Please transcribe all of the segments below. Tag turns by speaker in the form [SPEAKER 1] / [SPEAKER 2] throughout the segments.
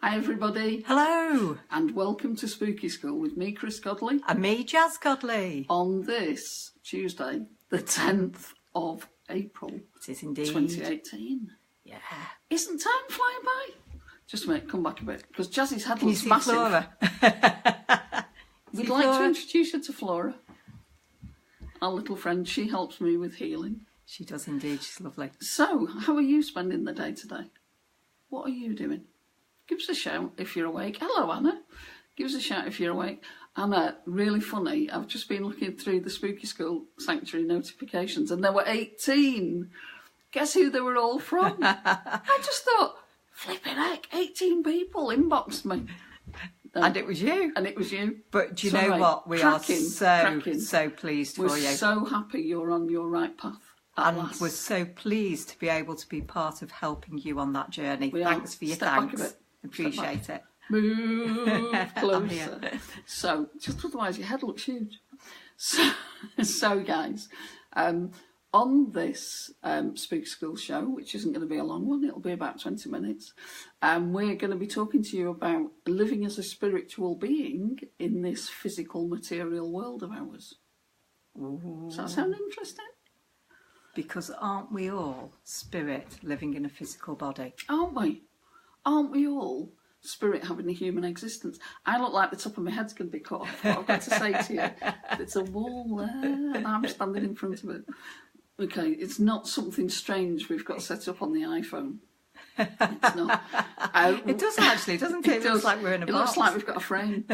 [SPEAKER 1] Hi everybody.
[SPEAKER 2] Hello.
[SPEAKER 1] And welcome to Spooky School with me, Krys Godley.
[SPEAKER 2] And me, Jass Godley.
[SPEAKER 1] On this Tuesday, the 10th of April.
[SPEAKER 2] It is indeed.
[SPEAKER 1] 2018.
[SPEAKER 2] Yeah.
[SPEAKER 1] Isn't time flying by? Just a minute, come back a bit. Because Jazzy's head
[SPEAKER 2] Can you
[SPEAKER 1] looks
[SPEAKER 2] see
[SPEAKER 1] massive.
[SPEAKER 2] Flora?
[SPEAKER 1] We'd like to introduce you to Flora. Our little friend, she helps me with healing.
[SPEAKER 2] She does indeed, she's lovely.
[SPEAKER 1] So, how are you spending the day today? What are you doing? Give us a shout if you're awake. Hello, Anna. Give us a shout if you're awake. Anna, really funny. I've just been looking through the Spooky School Sanctuary notifications and there were 18. Guess who they were all from? I just thought, flipping heck, 18 people inboxed me.
[SPEAKER 2] And it was you.
[SPEAKER 1] And it was you.
[SPEAKER 2] But do you know what? We are so pleased for you.
[SPEAKER 1] We're so happy you're on your right path.
[SPEAKER 2] And we're so pleased to be able to be part of helping you on that journey. Thanks for your thanks. Appreciate it.
[SPEAKER 1] Move closer. So, just otherwise your head looks huge. So guys, on this Spooky School show, which isn't going to be a long one, it'll be about 20 minutes, we're going to be talking to you about living as a spiritual being in this physical material world of ours.
[SPEAKER 2] Ooh.
[SPEAKER 1] Does that sound interesting?
[SPEAKER 2] Because aren't we all spirit living in a physical body?
[SPEAKER 1] Aren't we? Aren't we all spirit having a human existence? I look like the top of my head's going to be cut off. What I've got to say to you, it's a wall there and I'm standing in front of it. Okay, it's not something strange we've got set up on the iPhone. It's not.
[SPEAKER 2] It does actually, doesn't it? It looks like we're in a box.
[SPEAKER 1] It looks like we've got a frame.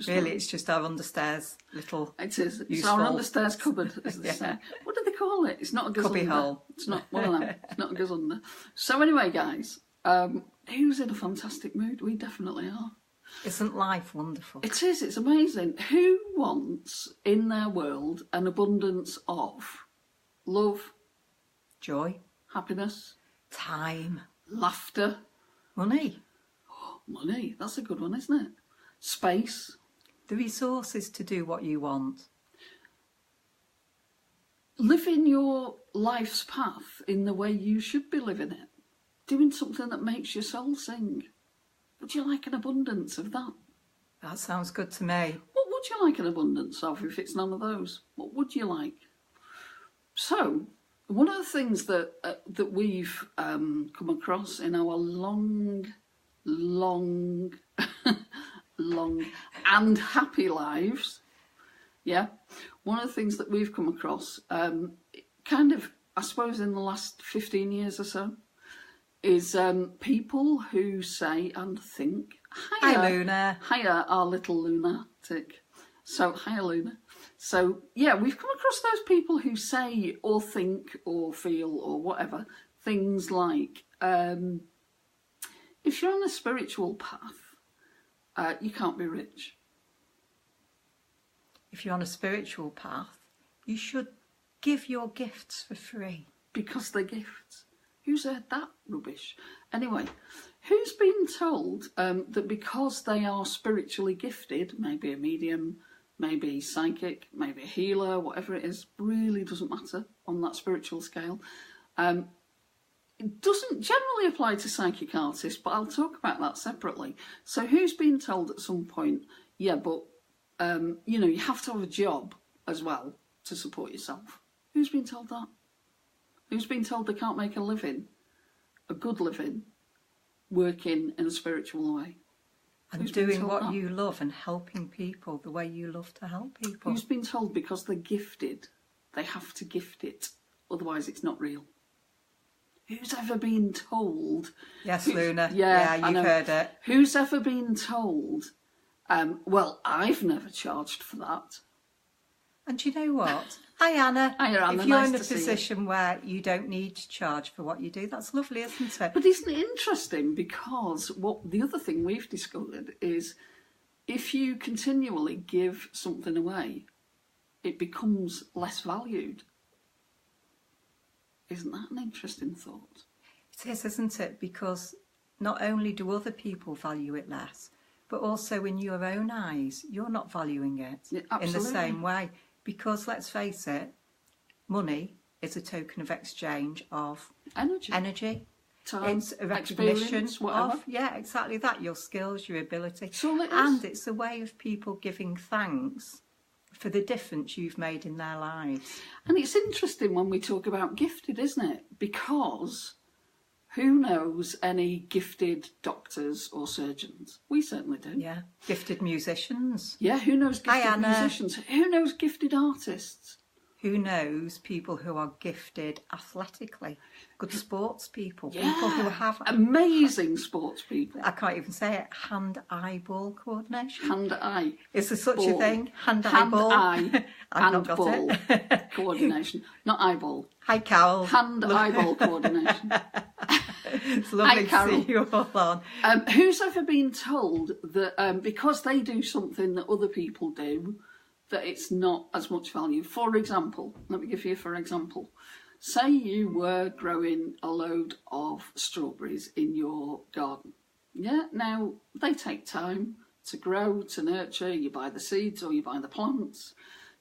[SPEAKER 2] Really, it's just our understairs little.
[SPEAKER 1] It is. It's our understairs cupboard, as they say. What do they call it? It's not a
[SPEAKER 2] cubby hole.
[SPEAKER 1] It's not one of them. It's not a gazunder. So anyway, guys, who's in a fantastic mood? We definitely are.
[SPEAKER 2] Isn't life wonderful?
[SPEAKER 1] It is. It's amazing. Who wants in their world an abundance of love,
[SPEAKER 2] joy,
[SPEAKER 1] happiness,
[SPEAKER 2] time,
[SPEAKER 1] laughter,
[SPEAKER 2] money?
[SPEAKER 1] Oh, money. That's a good one, isn't it? Space.
[SPEAKER 2] The resources to do what you want.
[SPEAKER 1] Living your life's path in the way you should be living it. Doing something that makes your soul sing. Would you like an abundance of that?
[SPEAKER 2] That sounds good to me.
[SPEAKER 1] What would you like an abundance of if it's none of those? What would you like? So, one of the things that we've come across in our long and happy lives, one of the things that we've come across, kind of, I suppose in the last 15 years or so, is people who say and think,
[SPEAKER 2] Hi Luna.
[SPEAKER 1] Hiya, our little lunatic. So, hiya Luna. So, yeah, we've come across those people who say or think or feel or whatever, things like, if you're on a spiritual path, you can't be rich.
[SPEAKER 2] If you're on a spiritual path, you should give your gifts for free.
[SPEAKER 1] Because they're gifts. Who's heard that rubbish? Anyway, who's been told that because they are spiritually gifted, maybe a medium, maybe psychic, maybe a healer, whatever it is, really doesn't matter on that spiritual scale. It doesn't generally apply to psychic artists, but I'll talk about that separately. So who's been told at some point, yeah, but, you have to have a job as well to support yourself? Who's been told that? Who's been told they can't make a living, a good living, working in a spiritual way?
[SPEAKER 2] And doing what you love and helping people the way you love to help people.
[SPEAKER 1] Who's been told because they're gifted, they have to gift it, otherwise it's not real? Who's ever been told...
[SPEAKER 2] Yes, Luna. Yeah, you've heard it.
[SPEAKER 1] Who's ever been told, well, I've never charged for that.
[SPEAKER 2] And do you know what? Hi, Anna.
[SPEAKER 1] Hiya, Anna.
[SPEAKER 2] If you're
[SPEAKER 1] nice
[SPEAKER 2] in a position where you don't need to charge for what you do, that's lovely, isn't it?
[SPEAKER 1] But isn't it interesting? Because the other thing we've discovered is if you continually give something away, it becomes less valued. Isn't that an interesting thought?
[SPEAKER 2] It is, isn't it? Because not only do other people value it less, but also in your own eyes, you're not valuing it in the same way. Because let's face it, money is a token of exchange of energy.
[SPEAKER 1] time,
[SPEAKER 2] it's a recognition
[SPEAKER 1] whatever.
[SPEAKER 2] of, yeah, exactly that, your skills, your ability.
[SPEAKER 1] So it is.
[SPEAKER 2] And it's a way of people giving thanks for the difference you've made in their lives.
[SPEAKER 1] And it's interesting when we talk about gifted, isn't it? Because who knows any gifted doctors or surgeons? We certainly do.
[SPEAKER 2] Yeah, gifted musicians.
[SPEAKER 1] Yeah, who knows gifted musicians? Who knows gifted artists?
[SPEAKER 2] Who knows people who are gifted athletically? Good sports people.
[SPEAKER 1] Yeah.
[SPEAKER 2] People who have...
[SPEAKER 1] amazing sports people.
[SPEAKER 2] I can't even say it. Hand-eye ball coordination.
[SPEAKER 1] Hand-eye.
[SPEAKER 2] Is there such
[SPEAKER 1] ball.
[SPEAKER 2] a thing? Hand-eye ball?
[SPEAKER 1] Hand-eye
[SPEAKER 2] I've
[SPEAKER 1] and
[SPEAKER 2] not got
[SPEAKER 1] ball
[SPEAKER 2] it.
[SPEAKER 1] coordination. Not eyeball.
[SPEAKER 2] Hi, Carol.
[SPEAKER 1] Hand-eyeball coordination.
[SPEAKER 2] It's lovely to see you all on.
[SPEAKER 1] Who's ever been told that because they do something that other people do, that it's not as much value? For example, let me give you for example. Say you were growing a load of strawberries in your garden. Yeah, now they take time to grow, to nurture. You buy the seeds or you buy the plants.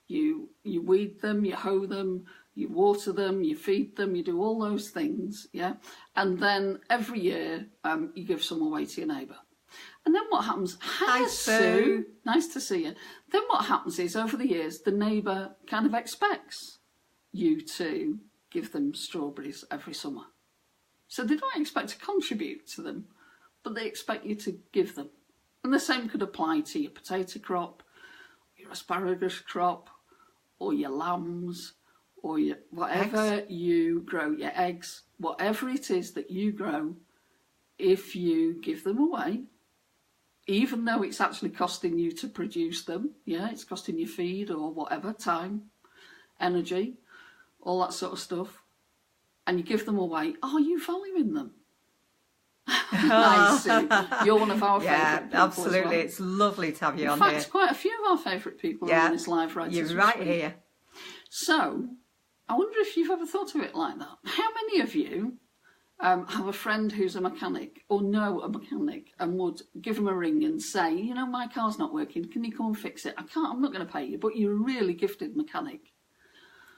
[SPEAKER 1] You weed them, you hoe them, you water them, you feed them, you do all those things, yeah? And then every year you give some away to your neighbour. And then what happens?
[SPEAKER 2] Hi, Sue.
[SPEAKER 1] Nice to see you. Then what happens is, over the years, the neighbour kind of expects you to give them strawberries every summer. So they don't expect to contribute to them, but they expect you to give them. And the same could apply to your potato crop, your asparagus crop, or your lambs, or your whatever you grow, your eggs, whatever it is that you grow. If you give them away, even though it's actually costing you to produce them, yeah, it's costing you feed or whatever, time, energy, all that sort of stuff, and you give them away, are you valuing them? Nice, Sue. You're one of our favourite people.
[SPEAKER 2] Yeah, absolutely. Well. It's lovely to have you on here.
[SPEAKER 1] In fact, quite a few of our favourite people are on this live right.
[SPEAKER 2] You're right here.
[SPEAKER 1] So, I wonder if you've ever thought of it like that. How many of you have a friend who's a mechanic or know a mechanic and would give him a ring and say, you know, my car's not working, can you come and fix it? I'm not going to pay you, but you're a really gifted mechanic.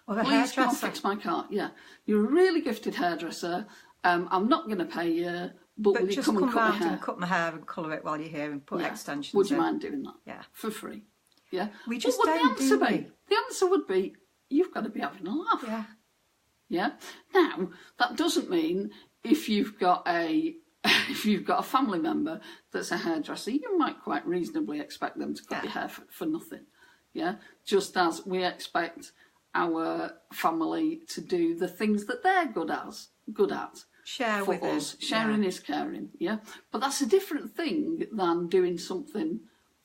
[SPEAKER 1] Please come and fix my car. Yeah, you're a really gifted hairdresser. I'm not going to pay you, but will you come and cut my hair?
[SPEAKER 2] And cut my hair and colour it while you're here and put extensions
[SPEAKER 1] Would you
[SPEAKER 2] in.
[SPEAKER 1] mind doing that?
[SPEAKER 2] Yeah.
[SPEAKER 1] For free. Yeah.
[SPEAKER 2] We just
[SPEAKER 1] what would
[SPEAKER 2] don't,
[SPEAKER 1] the answer
[SPEAKER 2] do
[SPEAKER 1] be?
[SPEAKER 2] we?
[SPEAKER 1] The answer would be, you've got to be having a laugh.
[SPEAKER 2] Yeah.
[SPEAKER 1] Yeah. Now, that doesn't mean if you've got a family member that's a hairdresser, you might quite reasonably expect them to cut your hair for nothing. Yeah. Just as we expect our family to do the things that they're good at.
[SPEAKER 2] Share
[SPEAKER 1] for
[SPEAKER 2] with
[SPEAKER 1] us.
[SPEAKER 2] us.
[SPEAKER 1] Sharing is caring. Yeah. But that's a different thing than doing something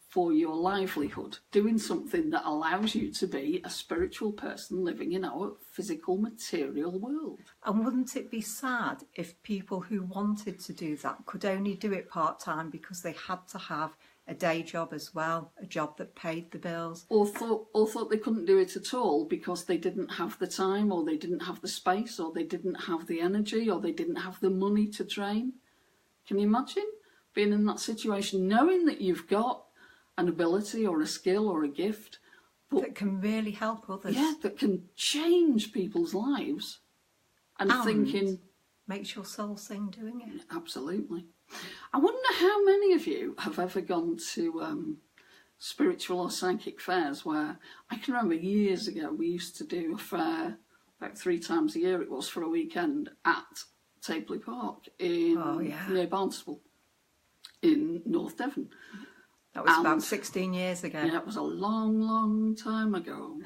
[SPEAKER 1] for your livelihood, doing something that allows you to be a spiritual person living in our physical material world.
[SPEAKER 2] And wouldn't it be sad if people who wanted to do that could only do it part-time because they had to have a day job as well, a job that paid the bills?
[SPEAKER 1] Or thought they couldn't do it at all because they didn't have the time, or they didn't have the space, or they didn't have the energy, or they didn't have the money to train. Can you imagine being in that situation, knowing that you've got an ability or a skill or a gift
[SPEAKER 2] that can really help others?
[SPEAKER 1] Yeah, that can change people's lives. And thinking...
[SPEAKER 2] makes your soul sing doing it.
[SPEAKER 1] Absolutely. I wonder how many of you have ever gone to spiritual or psychic fairs where, I can remember years ago, we used to do a fair, about 3 times a year it was, for a weekend at Tapley Park near Barnstaple in North Devon.
[SPEAKER 2] That was about 16 years ago.
[SPEAKER 1] Yeah, it was a long, long time ago.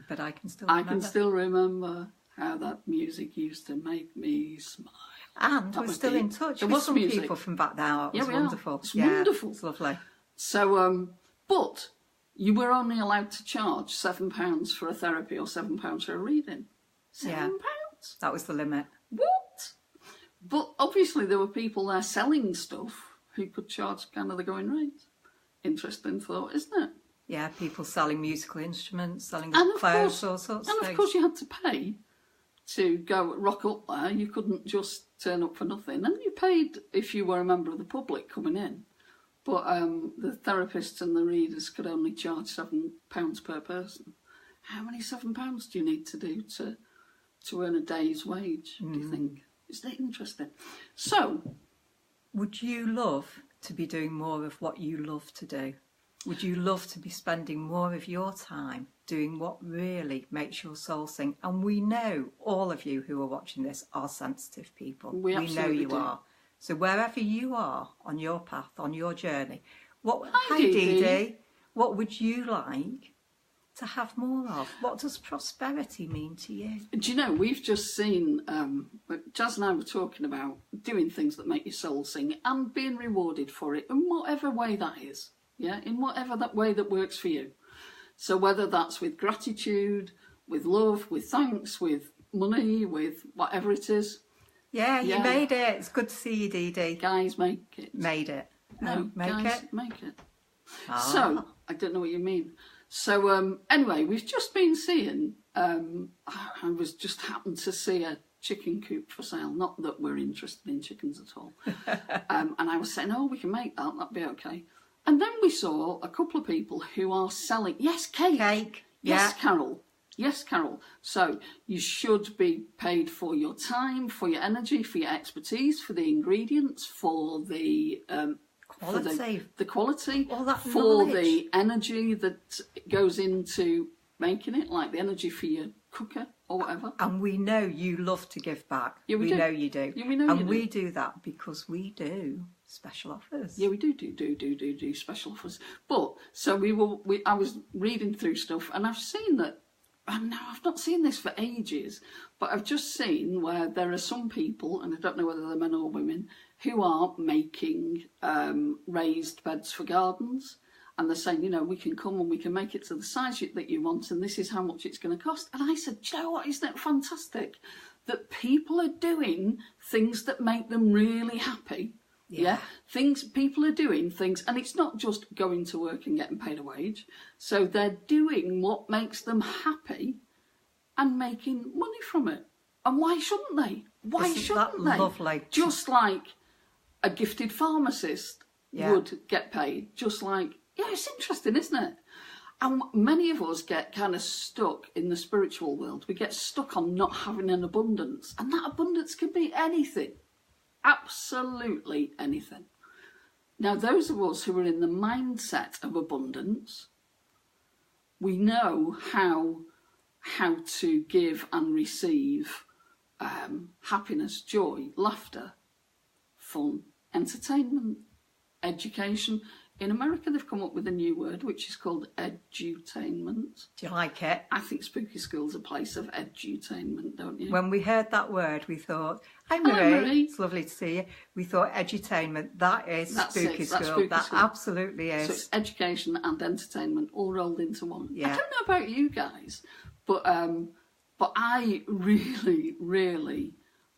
[SPEAKER 2] But I can still remember.
[SPEAKER 1] How that music used to make me smile.
[SPEAKER 2] And we're still in touch with some people from back now. It was wonderful.
[SPEAKER 1] It's wonderful.
[SPEAKER 2] It's lovely.
[SPEAKER 1] So, but you were only allowed to charge £7 for a therapy or £7 for a reading. £7?
[SPEAKER 2] That was the limit.
[SPEAKER 1] What? But obviously there were people there selling stuff who could charge kind of the going rate. Interesting thought, isn't it?
[SPEAKER 2] Yeah, people selling musical instruments, selling
[SPEAKER 1] clothes,
[SPEAKER 2] all sorts of things.
[SPEAKER 1] And of course you had to pay to go rock up there. You couldn't just turn up for nothing. And you paid if you were a member of the public coming in. But the therapists and the readers could only charge £7 per person. How many £7 do you need to do to earn a day's wage, do you think? Isn't it interesting? So,
[SPEAKER 2] would you love to be doing more of what you love to do? Would you love to be spending more of your time doing what really makes your soul sing? And we know all of you who are watching this are sensitive people.
[SPEAKER 1] We
[SPEAKER 2] know you
[SPEAKER 1] do.
[SPEAKER 2] are. So wherever you are on your path, on your journey,
[SPEAKER 1] Hi Dee Dee.
[SPEAKER 2] What would you like to have more of? What does prosperity mean to you?
[SPEAKER 1] Do you know, we've just seen, Jass and I were talking about doing things that make your soul sing and being rewarded for it in whatever way that is. Yeah, in whatever that way that works for you. So whether that's with gratitude, with love, with thanks, with money, with whatever it is.
[SPEAKER 2] Yeah, you made it. It's good to see you, Dee Dee.
[SPEAKER 1] Guys, make it.
[SPEAKER 2] Made it.
[SPEAKER 1] No,
[SPEAKER 2] make
[SPEAKER 1] guys,
[SPEAKER 2] it.
[SPEAKER 1] make it.
[SPEAKER 2] Ah.
[SPEAKER 1] So, I don't know what you mean. So, anyway, we've just been seeing, I was just happened to see a chicken coop for sale. Not that we're interested in chickens at all. And I was saying, oh, we can make that. That'd be okay. And then we saw a couple of people who are selling, yes, cake.
[SPEAKER 2] Cake.
[SPEAKER 1] Yes, yeah. Carol. Yes, Carol. So you should be paid for your time, for your energy, for your expertise, for the ingredients, for the
[SPEAKER 2] quality,
[SPEAKER 1] the quality,
[SPEAKER 2] all that
[SPEAKER 1] for
[SPEAKER 2] knowledge.
[SPEAKER 1] The energy that goes into making it, like the energy for your cooker or whatever.
[SPEAKER 2] And we know you love to give back.
[SPEAKER 1] Yeah, we do.
[SPEAKER 2] know you do.
[SPEAKER 1] Yeah, we know
[SPEAKER 2] and
[SPEAKER 1] you do.
[SPEAKER 2] we do that because we do special offers.
[SPEAKER 1] Yeah, we do special offers. But so I was reading through stuff, and I've seen that. And now I've not seen this for ages, but I've just seen where there are some people, and I don't know whether they're men or women, who are making raised beds for gardens. And they're saying, you know, we can come and we can make it to the size that you want, and this is how much it's going to cost. And I said, do you know what, isn't it fantastic that people are doing things that make them really happy? Yeah. People are doing things, and it's not just going to work and getting paid a wage. So they're doing what makes them happy and making money from it. And why shouldn't they? Why shouldn't they?
[SPEAKER 2] Lovely.
[SPEAKER 1] Just like a gifted pharmacist would get paid. Just like, yeah, it's interesting, isn't it? And many of us get kind of stuck in the spiritual world. We get stuck on not having an abundance. And that abundance can be anything. Absolutely anything. Now, those of us who are in the mindset of abundance, we know how to give and receive happiness, joy, laughter, fun, entertainment, education. In America, they've come up with a new word, which is called edutainment.
[SPEAKER 2] Do you like it?
[SPEAKER 1] I think Spooky School's a place of edutainment, don't you?
[SPEAKER 2] When we heard that word, we thought, hi
[SPEAKER 1] Hello,
[SPEAKER 2] Marie,
[SPEAKER 1] Marie.
[SPEAKER 2] It's lovely to see you. We thought edutainment, that's Spooky School.
[SPEAKER 1] That's Spooky
[SPEAKER 2] that
[SPEAKER 1] School.
[SPEAKER 2] Absolutely is.
[SPEAKER 1] So it's education and entertainment all rolled into one.
[SPEAKER 2] Yeah.
[SPEAKER 1] I don't know about you guys, but I really, really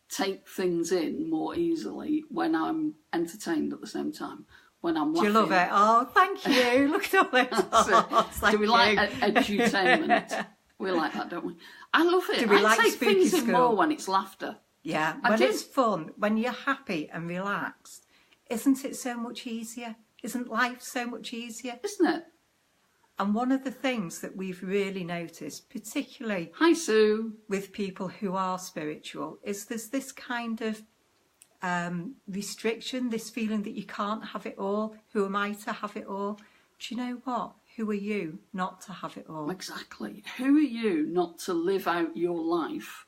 [SPEAKER 1] take things in more easily when I'm entertained at the same time. When I'm laughing.
[SPEAKER 2] Do you love it? Oh, thank you. Look at all those.
[SPEAKER 1] Do we like edutainment? We like that, don't we? I love it.
[SPEAKER 2] Do we like
[SPEAKER 1] take
[SPEAKER 2] Spooky
[SPEAKER 1] things in
[SPEAKER 2] School?
[SPEAKER 1] more when it's laughter.
[SPEAKER 2] Yeah, when it's fun, when you're happy and relaxed, isn't it so much easier? Isn't life so much easier?
[SPEAKER 1] Isn't it?
[SPEAKER 2] And one of the things that we've really noticed, particularly
[SPEAKER 1] Hi, Sue.
[SPEAKER 2] with people who are spiritual, is there's this kind of restriction, this feeling that you can't have it all. Who am I to have it all? Do you know what? Who are you not to have it all?
[SPEAKER 1] Exactly. Who are you not to live out your life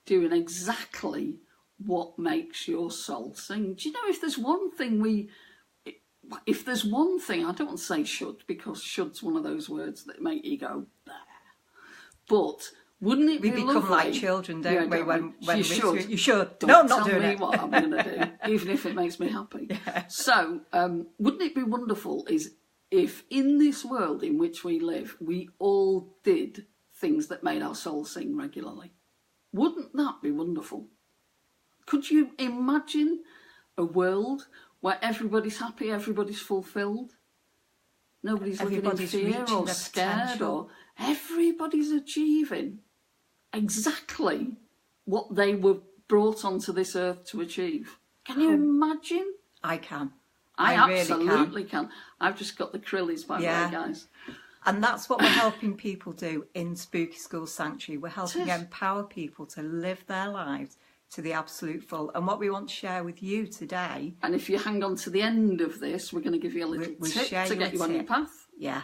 [SPEAKER 1] doing exactly what makes your soul sing? Do you know, if there's one thing I don't want to say should, because should's one of those words that make you go, bah. But wouldn't it be lovely? We become like
[SPEAKER 2] children, don't we? When
[SPEAKER 1] you should.
[SPEAKER 2] You should.
[SPEAKER 1] Don't
[SPEAKER 2] no, I'm not
[SPEAKER 1] tell
[SPEAKER 2] doing
[SPEAKER 1] me
[SPEAKER 2] it.
[SPEAKER 1] what I'm going to do, even if it makes me happy.
[SPEAKER 2] Yeah.
[SPEAKER 1] So, wouldn't it be wonderful if in this world in which we live, we all did things that made our soul sing regularly? Wouldn't that be wonderful? Could you imagine a world where everybody's happy, everybody's fulfilled? Nobody's living in fear or scared, or everybody's achieving exactly what they were brought onto this earth to achieve. Can you imagine?
[SPEAKER 2] I can.
[SPEAKER 1] I
[SPEAKER 2] really
[SPEAKER 1] absolutely can. I've just got the krillies, by the way, guys.
[SPEAKER 2] And that's what we're helping people do in Spooky School Sanctuary. We're helping empower people to live their lives to the absolute full. And what we want to share with you today...
[SPEAKER 1] And if you hang on to the end of this, we're going to give you a little tip to get you on your path.
[SPEAKER 2] Yeah.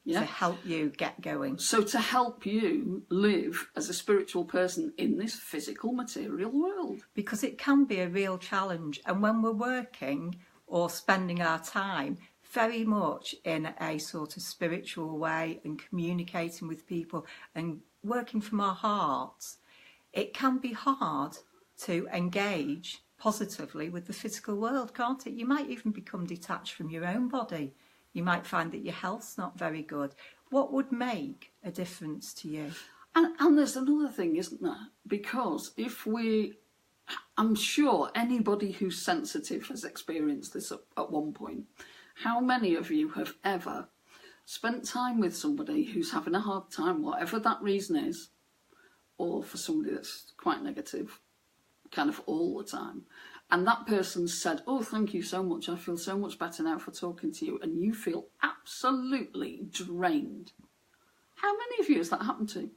[SPEAKER 1] Yeah.
[SPEAKER 2] To help you get going.
[SPEAKER 1] So to help you live as a spiritual person in this physical material world.
[SPEAKER 2] Because it can be a real challenge. And when we're working or spending our time very much in a sort of spiritual way and communicating with people and working from our hearts, it can be hard to engage positively with the physical world, can't it? You might even become detached from your own body. You might find that your health's not very good. What would make a difference to you?
[SPEAKER 1] And there's another thing, isn't there? Because I'm sure anybody who's sensitive has experienced this at one point. How many of you have ever spent time with somebody who's having a hard time, whatever that reason is, or for somebody that's quite negative, kind of all the time, and that person said, "Oh, thank you so much, I feel so much better now for talking to you," and you feel absolutely drained. How many of you has that happened to?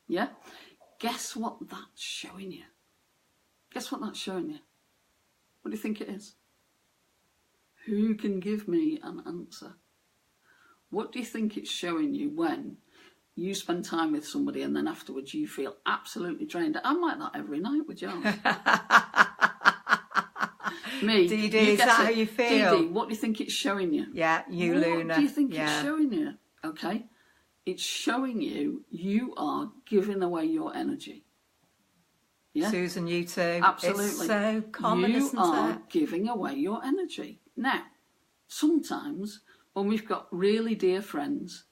[SPEAKER 1] Yeah? Guess what that's showing you? Guess what that's showing you? What do you think it is? Who can give me an answer? What do you think it's showing you when you spend time with somebody and then afterwards you feel absolutely drained? I'm like that every night with Jass. Me.
[SPEAKER 2] Dee Dee, is that how you feel?
[SPEAKER 1] Dee Dee, what do you think it's showing you?
[SPEAKER 2] Yeah, you,
[SPEAKER 1] what
[SPEAKER 2] Luna.
[SPEAKER 1] What do you think it's showing you? Okay. It's showing you are giving away your energy. Yeah?
[SPEAKER 2] Susan, you too.
[SPEAKER 1] Absolutely.
[SPEAKER 2] It's so common,
[SPEAKER 1] you
[SPEAKER 2] isn't
[SPEAKER 1] are
[SPEAKER 2] it?
[SPEAKER 1] giving away your energy. Now, sometimes when we've got really dear friends,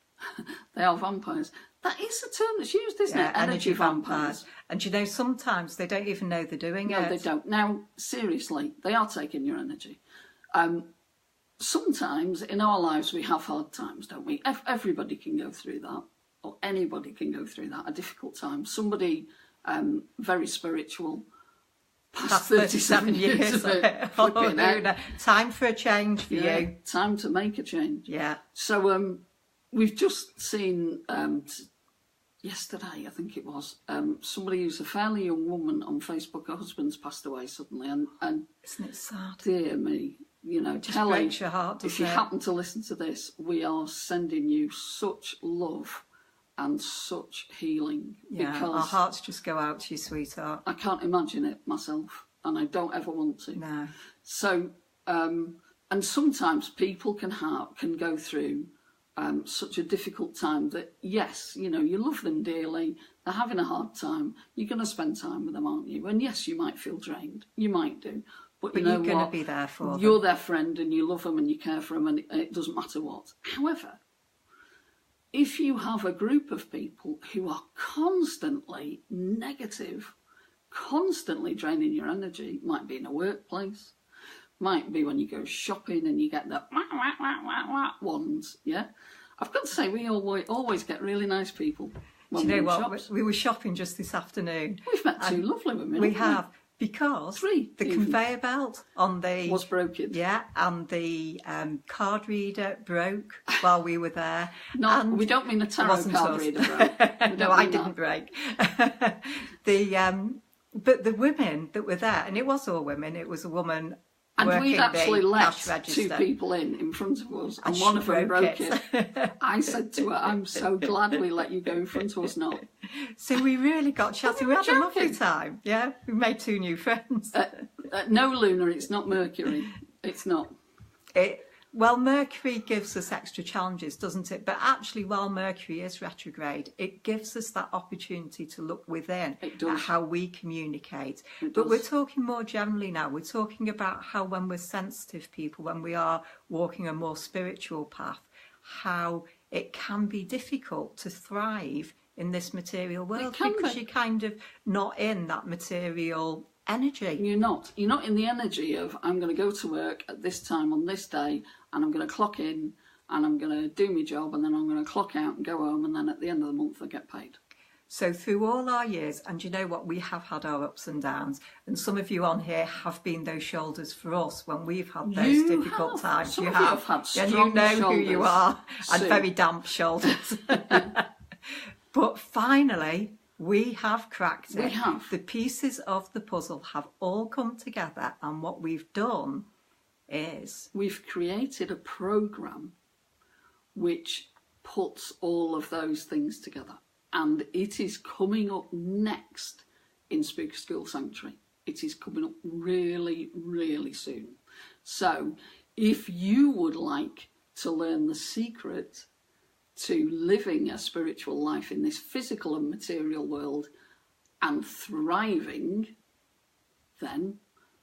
[SPEAKER 1] they are vampires. That is a term that's used, isn't it? Energy vampires.
[SPEAKER 2] And you know, sometimes they don't even know they're doing it.
[SPEAKER 1] No, they don't. Now, seriously, they are taking your energy. Sometimes in our lives we have hard times, don't we? Everybody can go through that, or anybody can go through that, a difficult time. Somebody very spiritual, past 37 years of it.
[SPEAKER 2] Time for a change for you.
[SPEAKER 1] Time to make a change.
[SPEAKER 2] Yeah.
[SPEAKER 1] So we've just seen yesterday, I think it was, somebody who's a fairly young woman on Facebook. Her husband's passed away suddenly, and
[SPEAKER 2] isn't it sad?
[SPEAKER 1] Dear me, you know,
[SPEAKER 2] just breaks your heart.
[SPEAKER 1] If you happen to listen to this, we are sending you such love and such healing.
[SPEAKER 2] Yeah,
[SPEAKER 1] because
[SPEAKER 2] our hearts just go out to you, sweetheart.
[SPEAKER 1] I can't imagine it myself, and I don't ever want to.
[SPEAKER 2] No.
[SPEAKER 1] So, and sometimes people can go through such a difficult time that, yes, you know, you love them dearly, they're having a hard time, you're going to spend time with them, aren't you? And yes, you might feel drained, you might do, but you know
[SPEAKER 2] you're going
[SPEAKER 1] what?
[SPEAKER 2] to be there for them.
[SPEAKER 1] You're their friend and you love them and you care for them, and it doesn't matter what. However, if you have a group of people who are constantly negative, constantly draining your energy, might be in a workplace, might be when you go shopping and you get the ones, yeah? I've got to say, we always get really nice people.
[SPEAKER 2] Do you know what? We were shopping just this afternoon.
[SPEAKER 1] We've met two lovely women.
[SPEAKER 2] We have. Because
[SPEAKER 1] the
[SPEAKER 2] conveyor belt on the...
[SPEAKER 1] was broken.
[SPEAKER 2] Yeah, and the card reader broke while we were there.
[SPEAKER 1] No,
[SPEAKER 2] and
[SPEAKER 1] we don't mean a tarot card reader broke.
[SPEAKER 2] No, I didn't break. But the women that were there, and it was all women, it was a woman
[SPEAKER 1] and we'd actually let
[SPEAKER 2] two
[SPEAKER 1] people in front of us, and one of them broke it. I said to her, "I'm so glad we let you go in front of us now."
[SPEAKER 2] So we really got chatting. We had a lovely time. Yeah, we made two new friends.
[SPEAKER 1] No, Luna, it's not Mercury. It's not.
[SPEAKER 2] Well, Mercury gives us extra challenges, doesn't it? But actually, while Mercury is retrograde, it gives us that opportunity to look within at how we communicate. But we're talking more generally now. We're talking about how when we're sensitive people, when we are walking a more spiritual path, how it can be difficult to thrive in this material world because you're kind of not in that material energy.
[SPEAKER 1] You're not in the energy of, I'm going to go to work at this time on this day, and I'm going to clock in and I'm going to do my job, and then I'm going to clock out and go home, and then at the end of the month I get paid.
[SPEAKER 2] So through all our years, and you know what, we have had our ups and downs, and some of you on here have been those shoulders for us when we've had those difficult times.
[SPEAKER 1] Some of you have had strong
[SPEAKER 2] and you know
[SPEAKER 1] shoulders,
[SPEAKER 2] who you are,
[SPEAKER 1] Sue.
[SPEAKER 2] and very damp shoulders. But finally, We have cracked it.
[SPEAKER 1] We have.
[SPEAKER 2] The pieces of the puzzle have all come together, and what we've done is...
[SPEAKER 1] we've created a program which puts all of those things together. And it is coming up next in Spooky School Sanctuary. It is coming up really, really soon. So if you would like to learn the secret to living a spiritual life in this physical and material world and thriving, then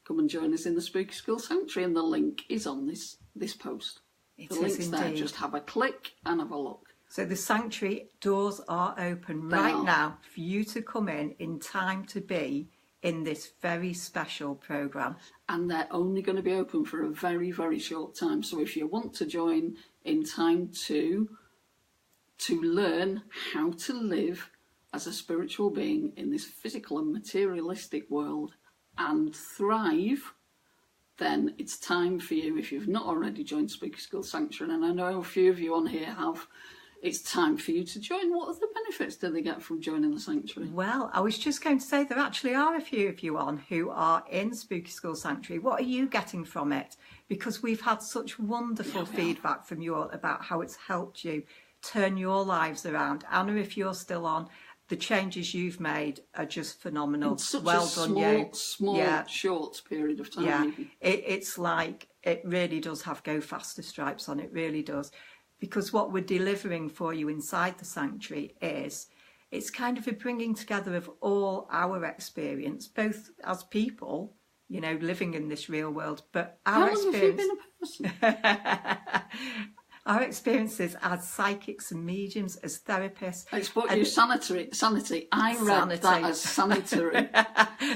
[SPEAKER 1] come and join us in the Spooky School Sanctuary, and the link is on this post. The link's there, just have a click and have a look.
[SPEAKER 2] So the sanctuary doors are open right now for you to come in time to be in this very special programme.
[SPEAKER 1] And they're only going to be open for a very, very short time. So if you want to join in time to learn how to live as a spiritual being in this physical and materialistic world and thrive, then it's time for you, if you've not already joined Spooky School Sanctuary, and I know a few of you on here have, it's time for you to join. What other benefits do they get from joining the Sanctuary?
[SPEAKER 2] Well, I was just going to say there actually are a few of you on who are in Spooky School Sanctuary. What are you getting from it? Because we've had such wonderful feedback from you all about how it's helped you turn your lives around. Anna, if you're still on, the changes you've made are just phenomenal.
[SPEAKER 1] In such
[SPEAKER 2] well
[SPEAKER 1] a
[SPEAKER 2] done,
[SPEAKER 1] small, short period of time.
[SPEAKER 2] Yeah, it's like, it really does have go faster stripes on it, really does. Because what we're delivering for you inside the sanctuary is, it's kind of a bringing together of all our experience, both as people, you know, living in this real world, but our experience.
[SPEAKER 1] How long have you been a person?
[SPEAKER 2] Our experiences as psychics and mediums, as therapists.
[SPEAKER 1] It's what you sanity. I read that as sanitary.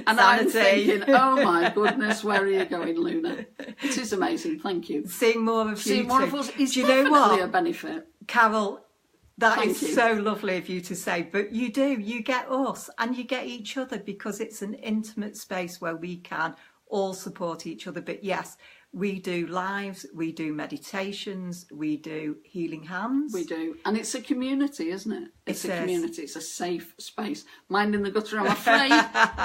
[SPEAKER 1] And
[SPEAKER 2] Sanity.
[SPEAKER 1] I'm thinking, oh my goodness, where are you going, Luna? It is amazing, thank you.
[SPEAKER 2] Seeing more of
[SPEAKER 1] Seeing
[SPEAKER 2] you
[SPEAKER 1] more
[SPEAKER 2] too.
[SPEAKER 1] of us is
[SPEAKER 2] Do you
[SPEAKER 1] definitely
[SPEAKER 2] know what?
[SPEAKER 1] a benefit.
[SPEAKER 2] Carol, that
[SPEAKER 1] Thank
[SPEAKER 2] is
[SPEAKER 1] you.
[SPEAKER 2] so lovely of you to say, but you do. You get us and you get each other because it's an intimate space where we can all support each other. But yes, we do lives, we do meditations, we do healing hands.
[SPEAKER 1] We do. And it's a community, isn't it? It's
[SPEAKER 2] It
[SPEAKER 1] a
[SPEAKER 2] is.
[SPEAKER 1] community. It's a safe space. Mine in the gutter, I'm afraid.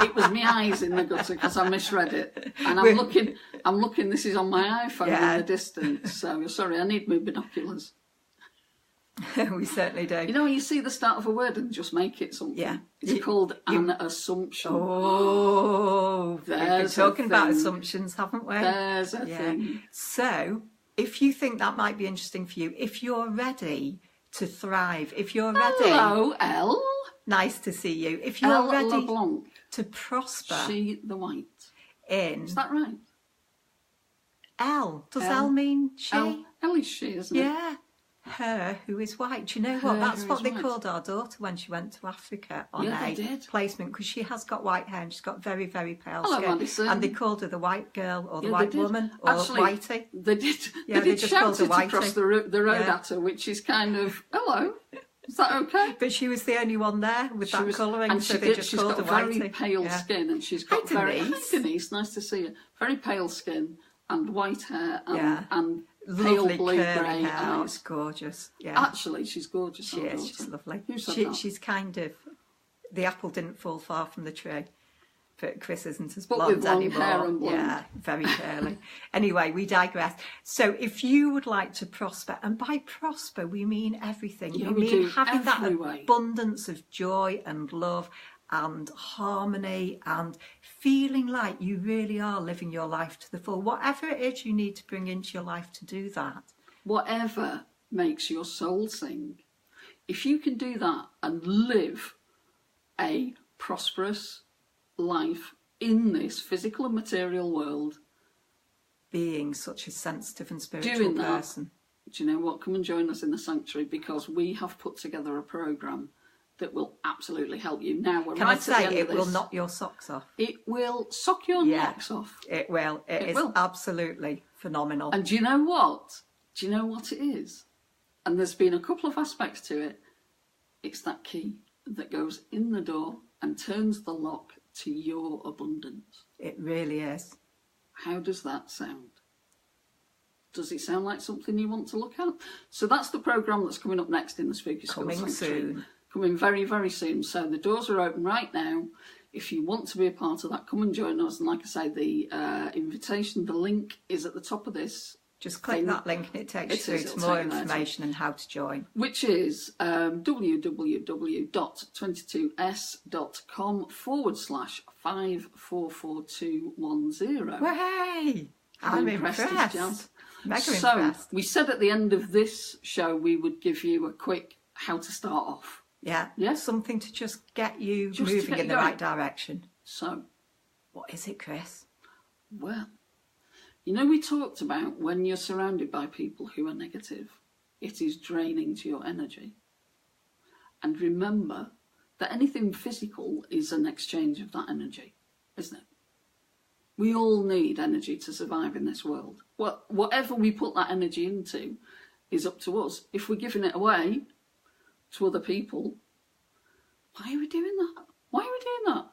[SPEAKER 1] It was my eyes in the gutter because I misread it. And I'm looking, this is on my iPhone in the distance. So, sorry, I need my binoculars.
[SPEAKER 2] We certainly do.
[SPEAKER 1] You know when you see the start of a word and just make it something?
[SPEAKER 2] Yeah.
[SPEAKER 1] It's called an assumption.
[SPEAKER 2] Oh, we've been
[SPEAKER 1] There's a
[SPEAKER 2] talking about
[SPEAKER 1] thing.
[SPEAKER 2] assumptions, haven't we?
[SPEAKER 1] There's a thing.
[SPEAKER 2] So, if you think that might be interesting for you, if you're ready to thrive, if you're ready...
[SPEAKER 1] Hello, Elle.
[SPEAKER 2] Nice to see you. If you're
[SPEAKER 1] Elle
[SPEAKER 2] ready
[SPEAKER 1] LeBlanc.
[SPEAKER 2] to prosper
[SPEAKER 1] She the white.
[SPEAKER 2] in...
[SPEAKER 1] Is that right?
[SPEAKER 2] Elle. Does
[SPEAKER 1] Elle?
[SPEAKER 2] Elle mean she?
[SPEAKER 1] Elle is she, isn't it?
[SPEAKER 2] Yeah. Her who is white. Do you know
[SPEAKER 1] Her
[SPEAKER 2] what? That's
[SPEAKER 1] who
[SPEAKER 2] what
[SPEAKER 1] is
[SPEAKER 2] they
[SPEAKER 1] white.
[SPEAKER 2] called our daughter when she went to Africa on
[SPEAKER 1] Yeah,
[SPEAKER 2] a
[SPEAKER 1] they did.
[SPEAKER 2] placement, because she has got white hair and she's got very, very pale
[SPEAKER 1] Hello,
[SPEAKER 2] skin.
[SPEAKER 1] Madison.
[SPEAKER 2] And they called her the white girl or the
[SPEAKER 1] Yeah,
[SPEAKER 2] white
[SPEAKER 1] they did.
[SPEAKER 2] woman or
[SPEAKER 1] Actually,
[SPEAKER 2] whitey.
[SPEAKER 1] They did.
[SPEAKER 2] Yeah,
[SPEAKER 1] they
[SPEAKER 2] they
[SPEAKER 1] did
[SPEAKER 2] just
[SPEAKER 1] shout
[SPEAKER 2] called her
[SPEAKER 1] it across
[SPEAKER 2] Whitey.
[SPEAKER 1] the road
[SPEAKER 2] Yeah.
[SPEAKER 1] at her, which is kind of, hello, is that okay?
[SPEAKER 2] But she was the only one there with that colouring,
[SPEAKER 1] and
[SPEAKER 2] so
[SPEAKER 1] she
[SPEAKER 2] they
[SPEAKER 1] did,
[SPEAKER 2] just
[SPEAKER 1] she's
[SPEAKER 2] called
[SPEAKER 1] got
[SPEAKER 2] her
[SPEAKER 1] very
[SPEAKER 2] whitey.
[SPEAKER 1] pale
[SPEAKER 2] Yeah.
[SPEAKER 1] skin, and she's
[SPEAKER 2] Hi,
[SPEAKER 1] got very
[SPEAKER 2] Denise.
[SPEAKER 1] Hi, Denise, nice to see you. Very pale skin and white hair and,
[SPEAKER 2] Yeah.
[SPEAKER 1] and pale
[SPEAKER 2] Lovely
[SPEAKER 1] blue
[SPEAKER 2] curly
[SPEAKER 1] grey
[SPEAKER 2] hair. Oh,
[SPEAKER 1] eyes.
[SPEAKER 2] it's gorgeous. Yeah.
[SPEAKER 1] Actually, she's gorgeous.
[SPEAKER 2] She
[SPEAKER 1] our
[SPEAKER 2] is,
[SPEAKER 1] daughter.
[SPEAKER 2] she's lovely.
[SPEAKER 1] Who said that?
[SPEAKER 2] She's kind of, the apple didn't fall far from the tree, but Krys isn't as
[SPEAKER 1] But
[SPEAKER 2] blonde
[SPEAKER 1] with long
[SPEAKER 2] anymore.
[SPEAKER 1] hair and blonde.
[SPEAKER 2] Yeah, very curly. Anyway, we digress. So if you would like to prosper, and by prosper we mean everything.
[SPEAKER 1] Yeah,
[SPEAKER 2] we
[SPEAKER 1] we
[SPEAKER 2] mean
[SPEAKER 1] do,
[SPEAKER 2] having that
[SPEAKER 1] every way.
[SPEAKER 2] abundance of joy and love and harmony and feeling like you really are living your life to the full. Whatever it is you need to bring into your life to do that.
[SPEAKER 1] Whatever makes your soul sing, if you can do that and live a prosperous life in this physical and material world,
[SPEAKER 2] Being such a sensitive and spiritual
[SPEAKER 1] doing that,
[SPEAKER 2] person.
[SPEAKER 1] do you know what? Come and join us in the sanctuary, because we have put together a programme that will absolutely help you. Now, we're
[SPEAKER 2] Can
[SPEAKER 1] right
[SPEAKER 2] I
[SPEAKER 1] at the
[SPEAKER 2] say
[SPEAKER 1] end
[SPEAKER 2] it
[SPEAKER 1] of this.
[SPEAKER 2] will knock your socks off?
[SPEAKER 1] It will sock your
[SPEAKER 2] Yeah.
[SPEAKER 1] necks off.
[SPEAKER 2] It will. It is
[SPEAKER 1] will.
[SPEAKER 2] absolutely phenomenal.
[SPEAKER 1] And do you know what? Do you know what it is? And there's been a couple of aspects to it. It's that key that goes in the door and turns the lock to your abundance.
[SPEAKER 2] It really is.
[SPEAKER 1] How does that sound? Does it sound like something you want to look at? So that's the programme that's coming up next in the Spooky School
[SPEAKER 2] Coming
[SPEAKER 1] Sanctuary.
[SPEAKER 2] soon.
[SPEAKER 1] coming very, very soon. So the doors are open right now. If you want to be a part of that, come and join us. And like I say, the invitation, the link is at the top of this.
[SPEAKER 2] Just click that link and it takes you through to more information and how to join. Which
[SPEAKER 1] is www.22s.com/544210.
[SPEAKER 2] Hey, I'm impressed.
[SPEAKER 1] Jass.
[SPEAKER 2] Mega impressed.
[SPEAKER 1] We said at the end of this show we would give you a quick how to start off.
[SPEAKER 2] Yeah, something to just get you moving in the right direction.
[SPEAKER 1] So,
[SPEAKER 2] what is it, Krys?
[SPEAKER 1] Well, you know, we talked about when you're surrounded by people who are negative, it is draining to your energy. And remember that anything physical is an exchange of that energy, isn't it? We all need energy to survive in this world. Well, whatever we put that energy into is up to us. If we're giving it away to other people, why are we doing that? Why are we doing that?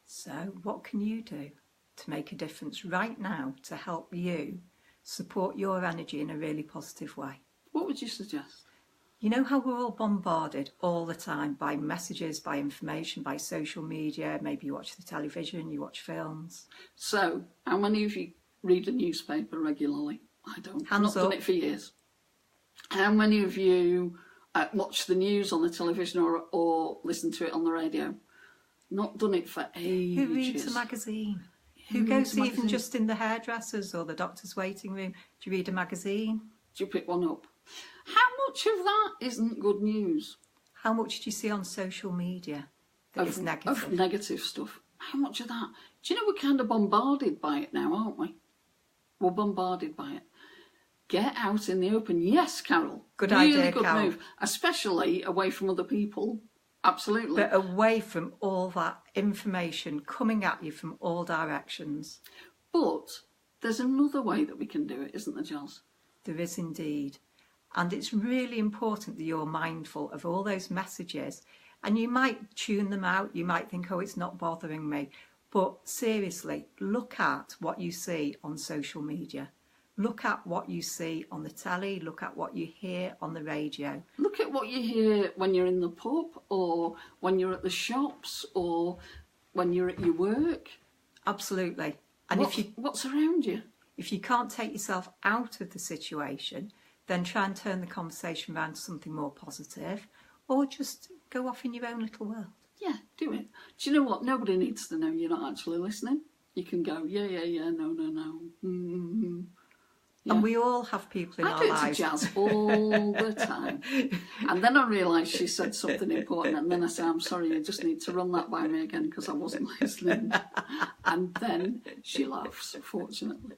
[SPEAKER 2] So, what can you do to make a difference right now to help you support your energy in a really positive way?
[SPEAKER 1] What would you suggest?
[SPEAKER 2] You know how we're all bombarded all the time by messages, by information, by social media. Maybe you watch the television, you watch films.
[SPEAKER 1] So, how many of you read a newspaper regularly? I don't.
[SPEAKER 2] Hands
[SPEAKER 1] I've not done it for years. How many of you watch the news on the television or listen to it on the radio? Not done it for ages.
[SPEAKER 2] Who reads a magazine? Who goes even just in the hairdressers or the doctor's waiting room? Do you read a magazine?
[SPEAKER 1] Do you pick one up? How much of that isn't good news?
[SPEAKER 2] How much do you see on social media that is negative?
[SPEAKER 1] Of negative stuff. How much of that? Do you know we're kind of bombarded by it now, aren't we? We're bombarded by it. Get out in the open. Yes, Carol.
[SPEAKER 2] Good
[SPEAKER 1] really
[SPEAKER 2] idea,
[SPEAKER 1] good
[SPEAKER 2] Carol.
[SPEAKER 1] move. Especially away from other people. Absolutely.
[SPEAKER 2] But away from all that information coming at you from all directions.
[SPEAKER 1] But there's another way that we can do it, isn't there, Jass?
[SPEAKER 2] There is indeed. And it's really important that you're mindful of all those messages. And you might tune them out. You might think, oh, it's not bothering me. But seriously, look at what you see on social media. Look at what you see on the telly. Look at what you hear on the radio.
[SPEAKER 1] Look at what you hear when you're in the pub or when you're at the shops or when you're at your work.
[SPEAKER 2] Absolutely. And
[SPEAKER 1] what's around you?
[SPEAKER 2] If you can't take yourself out of the situation, then try and turn the conversation around to something more positive, or just go off in your own little world.
[SPEAKER 1] Yeah, do it. Do you know what? Nobody needs to know you're not actually listening. You can go, yeah, no. Mm-hmm. Yeah.
[SPEAKER 2] And we all have people in our lives.
[SPEAKER 1] I do it to Jass all the time. And then I realise she said something important, and then I say, I'm sorry, you just need to run that by me again because I wasn't listening. And then she laughs, fortunately.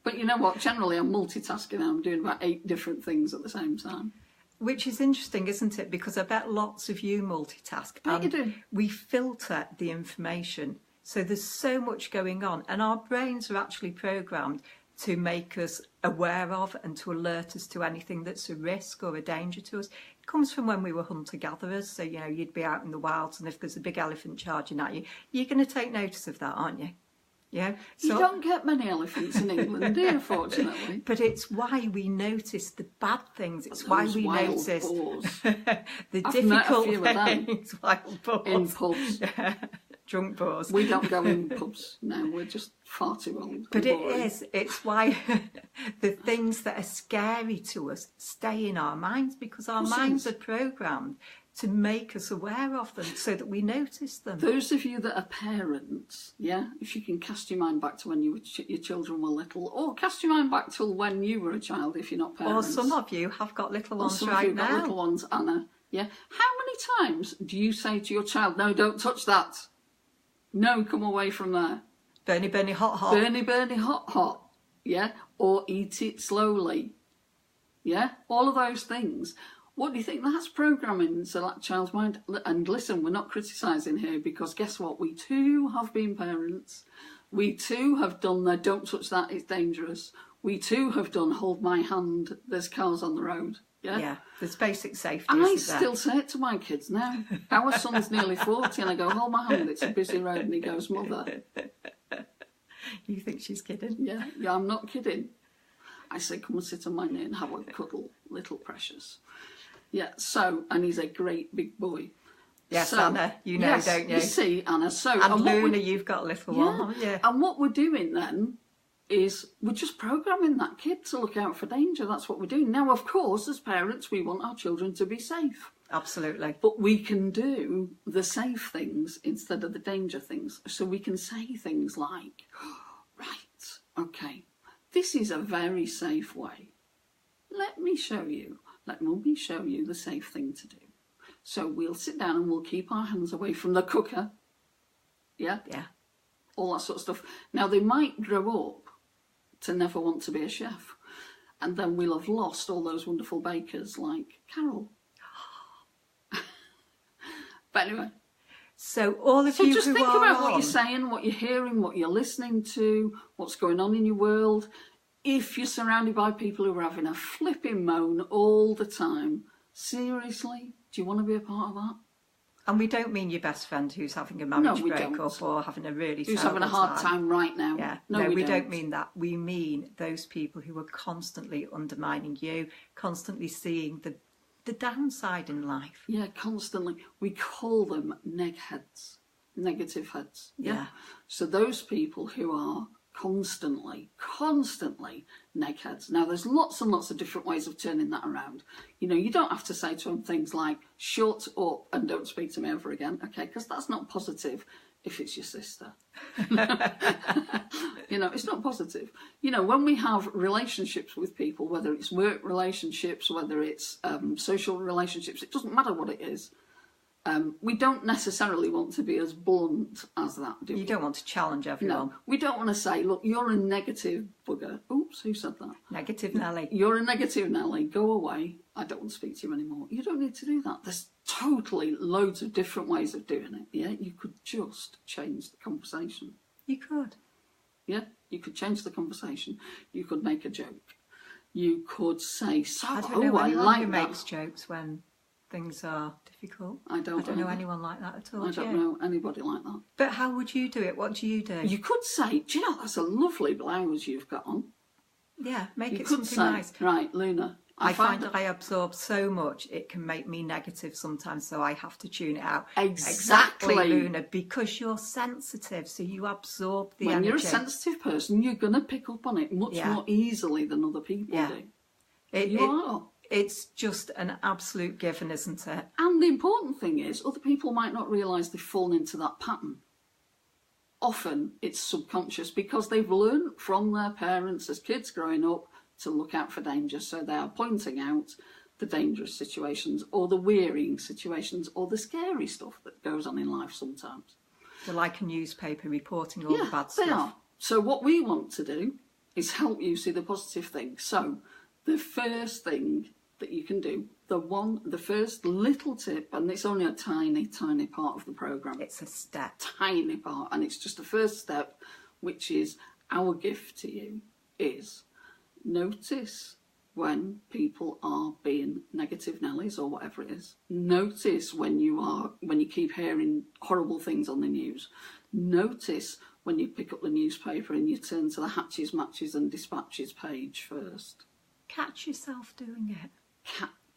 [SPEAKER 1] But you know what? Generally, I'm multitasking. I'm doing about 8 different things at the same time.
[SPEAKER 2] Which is interesting, isn't it? Because I bet lots of you multitask.
[SPEAKER 1] Yeah, you do.
[SPEAKER 2] We filter the information. So there's so much going on. And our brains are actually programmed to make us aware of and to alert us to anything that's a risk or a danger to us. It comes from when we were hunter-gatherers. So, you know, you'd be out in the wilds and if there's a big elephant charging at you, you're going to take notice of that, aren't you? Yeah.
[SPEAKER 1] So, you don't get many elephants in England, do you, fortunately?
[SPEAKER 2] But it's why we notice the bad things. It's why we notice the difficult things. Wild boars.
[SPEAKER 1] In pubs.
[SPEAKER 2] Drunk boars.
[SPEAKER 1] We don't go in pubs now. We're just far too old.
[SPEAKER 2] But it's why the things that are scary to us stay in our minds, because our minds are programmed to make us aware of them so that we notice them.
[SPEAKER 1] Those of you that are parents, yeah, if you can cast your mind back to when your children were little, or cast your mind back to when you were a child if you're not parents.
[SPEAKER 2] Or some of you have got little ones
[SPEAKER 1] right now. Or some of you
[SPEAKER 2] got
[SPEAKER 1] little ones, Anna. Yeah. How many times do you say to your child, no, don't touch that. No, come away from there.
[SPEAKER 2] Burny, burny, hot, hot.
[SPEAKER 1] Burny, burny, hot, hot. Yeah. Or eat it slowly. Yeah. All of those things. What do you think that's programming into that child's mind? And listen, we're not criticising here because guess what? We too have been parents. We too have done the don't touch that, it's dangerous. We too have done hold my hand, there's cars on the road. Yeah,
[SPEAKER 2] yeah, there's basic safety.
[SPEAKER 1] I still say it to my kids now. Our son's nearly 40 and I go, hold my hand, it's a busy road. And he goes, Mother.
[SPEAKER 2] You think she's kidding?
[SPEAKER 1] Yeah, I'm not kidding. I say, come and sit on my knee and have a cuddle, little precious. Yeah, so, and he's a great big boy.
[SPEAKER 2] Yes,
[SPEAKER 1] So,
[SPEAKER 2] Anna, you know,
[SPEAKER 1] yes,
[SPEAKER 2] don't you?
[SPEAKER 1] You see, Anna, so...
[SPEAKER 2] And
[SPEAKER 1] what
[SPEAKER 2] Luna, you've got a little one, haven't you?
[SPEAKER 1] And what we're doing then is we're just programming that kid to look out for danger. That's what we're doing. Now, of course, as parents, we want our children to be safe.
[SPEAKER 2] Absolutely.
[SPEAKER 1] But we can do the safe things instead of the danger things. So we can say things like, right, okay, this is a very safe way. Let me show you. Let Mummy show you the safe thing to do. So we'll sit down and we'll keep our hands away from the cooker. Yeah?
[SPEAKER 2] Yeah.
[SPEAKER 1] All that sort of stuff. Now, they might grow up to never want to be a chef. And then we'll have lost all those wonderful bakers like Carol. But anyway.
[SPEAKER 2] So all of you
[SPEAKER 1] just
[SPEAKER 2] who
[SPEAKER 1] think
[SPEAKER 2] are
[SPEAKER 1] about
[SPEAKER 2] on...
[SPEAKER 1] what you're saying, what you're hearing, what you're listening to, what's going on in your world. If you're surrounded by people who are having a flipping moan all the time, seriously, do you want to be a part of that?
[SPEAKER 2] And we don't mean your best friend who's having a marriage
[SPEAKER 1] we
[SPEAKER 2] breakup
[SPEAKER 1] don't.
[SPEAKER 2] or having a really
[SPEAKER 1] Who's having a hard time right now.
[SPEAKER 2] Yeah.
[SPEAKER 1] No,
[SPEAKER 2] we don't mean that. We mean those people who are constantly undermining you, constantly seeing the downside in life.
[SPEAKER 1] Yeah, constantly. We call them neg heads, negative heads.
[SPEAKER 2] Yeah.
[SPEAKER 1] So those people who are constantly neg heads. Now, there's lots and lots of different ways of turning that around. You know, you don't have to say to them things like, shut up and don't speak to me ever again, okay? Because that's not positive if it's your sister. You know, it's not positive. You know, when we have relationships with people, whether it's work relationships, whether it's social relationships, it doesn't matter what it is. We don't necessarily want to be as blunt as that, do we?
[SPEAKER 2] You don't want to challenge everyone.
[SPEAKER 1] No, we don't want to say, look, you're a negative bugger. Oops, who said that?
[SPEAKER 2] Negative Nelly.
[SPEAKER 1] You're a negative Nelly. Go away. I don't want to speak to you anymore. You don't need to do that. There's totally loads of different ways of doing it. Yeah, you could just change the conversation.
[SPEAKER 2] You could.
[SPEAKER 1] Yeah, you could change the conversation. You could make a joke. You could say, so,
[SPEAKER 2] I don't know anyone
[SPEAKER 1] like
[SPEAKER 2] who
[SPEAKER 1] that.
[SPEAKER 2] makes jokes when things are difficult.
[SPEAKER 1] I don't
[SPEAKER 2] know anyone like that at all.
[SPEAKER 1] I don't know anybody like that.
[SPEAKER 2] But how would you do it? What do you do?
[SPEAKER 1] You could say, do you know, that's a lovely blouse you've got on.
[SPEAKER 2] Yeah, make
[SPEAKER 1] You
[SPEAKER 2] it
[SPEAKER 1] could
[SPEAKER 2] something
[SPEAKER 1] say,
[SPEAKER 2] nice.
[SPEAKER 1] right, Luna,
[SPEAKER 2] I find that I absorb so much, it can make me negative sometimes, so I have to tune it out.
[SPEAKER 1] Exactly,
[SPEAKER 2] Luna, because you're sensitive, so you absorb the energy.
[SPEAKER 1] When you're a sensitive person, you're going to pick up on it much more easily than other people do. You are.
[SPEAKER 2] It's just an absolute given, isn't it?
[SPEAKER 1] And the important thing is, other people might not realise they've fallen into that pattern. Often it's subconscious because they've learned from their parents as kids growing up to look out for danger. So they are pointing out the dangerous situations or the wearying situations or the scary stuff that goes on in life sometimes.
[SPEAKER 2] They're like a newspaper reporting all the bad stuff.
[SPEAKER 1] They are. So what we want to do is help you see the positive things. So the first thing that you can do, the first little tip, and it's only a tiny part of the programme.
[SPEAKER 2] It's a step.
[SPEAKER 1] Tiny part, and it's just the first step, which is our gift to you, is notice when people are being negative Nellies or whatever it is. Notice when you keep hearing horrible things on the news. Notice when you pick up the newspaper and you turn to the Hatches, Matches and Dispatches page first.
[SPEAKER 2] Catch yourself doing it.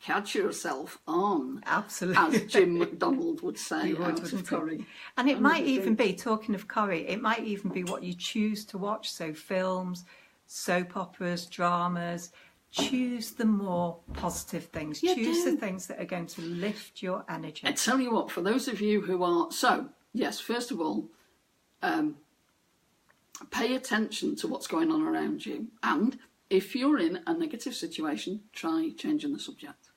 [SPEAKER 1] Catch yourself on.
[SPEAKER 2] Absolutely.
[SPEAKER 1] As Jim McDonald would say out of Corrie.
[SPEAKER 2] And it might even be, talking of Corrie, it might even be what you choose to watch. So films, soap operas, dramas. Choose the more positive things. Choose the things that are going to lift your energy.
[SPEAKER 1] I tell you what, for those of you who are... So, yes, first of all, pay attention to what's going on around you. And if you're in a negative situation, try changing the subject.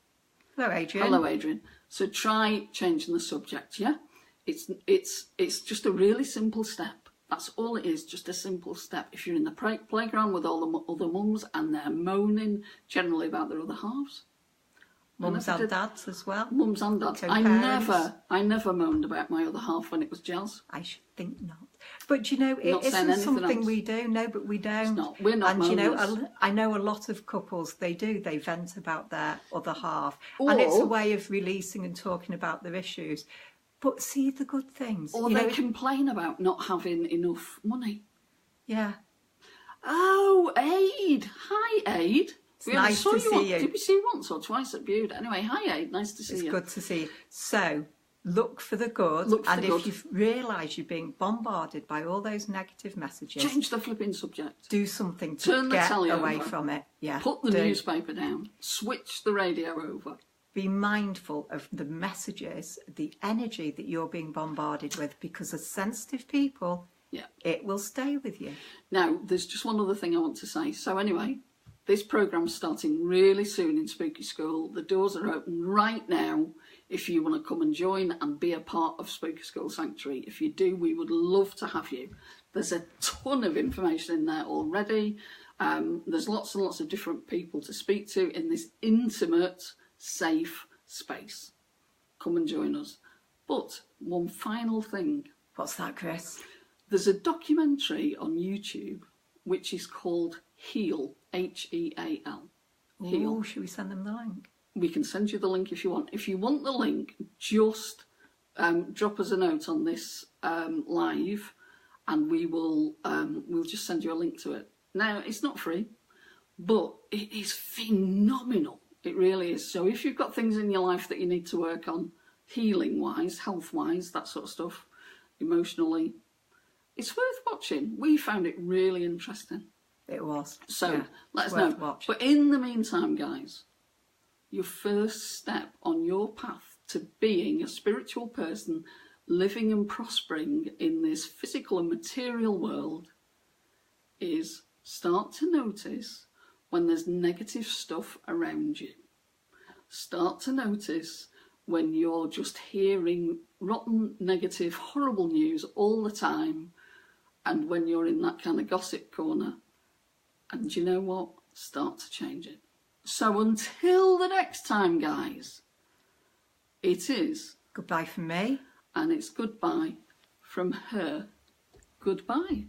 [SPEAKER 2] Hello, Adrian.
[SPEAKER 1] Hello, Adrian. So try changing the subject, yeah? It's just a really simple step. That's all it is, just a simple step. If you're in the playground with all the other mums and they're moaning generally about their other halves.
[SPEAKER 2] Mums and dads as well.
[SPEAKER 1] Mums and dads. I never moaned about my other half when it was Jass.
[SPEAKER 2] I should think not. But you know, it isn't something we do. No, but we don't.
[SPEAKER 1] It's not. We're not.
[SPEAKER 2] And
[SPEAKER 1] moaners.
[SPEAKER 2] you know, I know a lot of couples. They do. They vent about their other half, and it's a way of releasing and talking about their issues. But see the good things.
[SPEAKER 1] Or they complain about not having enough money.
[SPEAKER 2] Yeah.
[SPEAKER 1] Oh, Aid. Hi, Aid.
[SPEAKER 2] It's nice to see you.
[SPEAKER 1] Did we see you once or twice at Bude? Anyway, hi Aid, nice to see you.
[SPEAKER 2] It's good to see you. So, look for the good. And if you realise you're being bombarded by all those negative messages,
[SPEAKER 1] change the flipping subject.
[SPEAKER 2] Do something to get away from it. Yeah.
[SPEAKER 1] Put the newspaper down. Switch the radio over.
[SPEAKER 2] Be mindful of the messages, the energy that you're being bombarded with, because as sensitive people, it will stay with you.
[SPEAKER 1] Now, there's just one other thing I want to say. So anyway, this programme's starting really soon in Spooky School. The doors are open right now if you want to come and join and be a part of Spooky School Sanctuary. If you do, we would love to have you. There's a ton of information in there already. There's lots and lots of different people to speak to in this intimate, safe space. Come and join us. But one final thing.
[SPEAKER 2] What's that, Krys?
[SPEAKER 1] There's a documentary on YouTube which is called Heal, Heal.
[SPEAKER 2] Oh, should we send them the link?
[SPEAKER 1] We can send you the link if you want. If you want the link, just drop us a note on this live, and we'll just send you a link to it. Now, it's not free, but it is phenomenal. It really is. So if you've got things in your life that you need to work on, healing-wise, health-wise, that sort of stuff, emotionally, it's worth watching. We found it really interesting.
[SPEAKER 2] It was.
[SPEAKER 1] So let us know. But in the meantime, guys, your first step on your path to being a spiritual person, living and prospering in this physical and material world, is start to notice when there's negative stuff around you. Start to notice when you're just hearing rotten, negative, horrible news all the time, and when you're in that kind of gossip corner. And you know what? Start to change it. So until the next time, guys, it is
[SPEAKER 2] goodbye from me.
[SPEAKER 1] And it's goodbye from her. Goodbye.